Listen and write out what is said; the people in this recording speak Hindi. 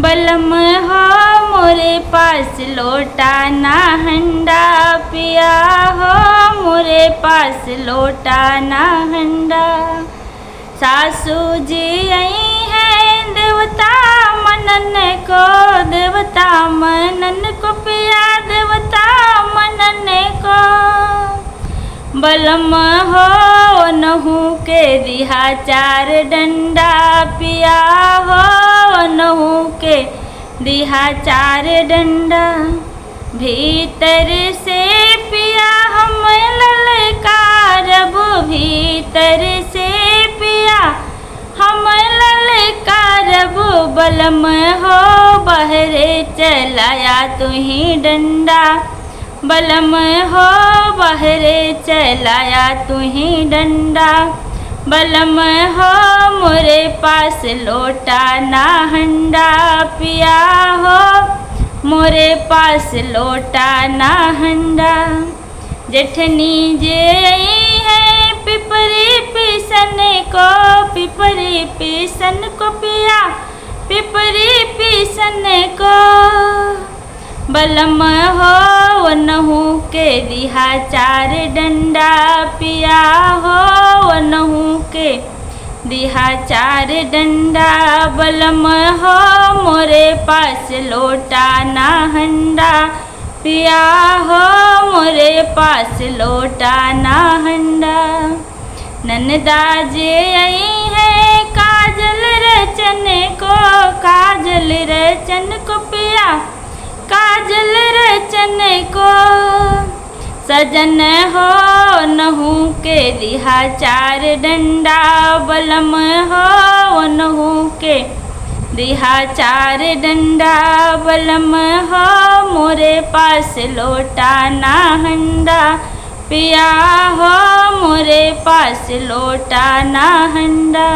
बलम हो मोरे पास लोटा ना हंडा, पिया हो मोरे पास लोटा ना हंडा। सासू जी आई हैं देवता मनन को, देवता मनन को पिया देवता मनन को। बलम हो नहू के दिहा चार डंडा, पिया हो नहू के दिहा चार डंडा। भीतर से पिया हम ललकारब, भीतर से पिया हम ललकारब। बलम हो बहरे चलाया तुही डंडा, बलम हो बहरे चलाया तुही डंडा। बलम हो मोरे पास लोटा ना हंडा, पिया हो मोरे पास लोटा ना हंडा। जेठनी जे आई है पिपरी पीसन को, पिपरी पीसन को पिया पिपरी पीसन को। बलम हो नहू के दिहा चार डंडा, पिया हो नहू के दिहा चार डंडा। बलम हो मोरे पास लोटा ना हंडा, पिया हो मोरे पास लोटा ना हंडा। ननदा जे आई है काजल रचन को, काजल रचन को पिया काजल रचन को। सजन हो नहू के दिहा चार डंडा, बलम हो नहू के दिहा चार डंडा। बलम हो मोरे पास लोटा ना हंडा, पिया हो मोरे पास लोटा ना हंडा।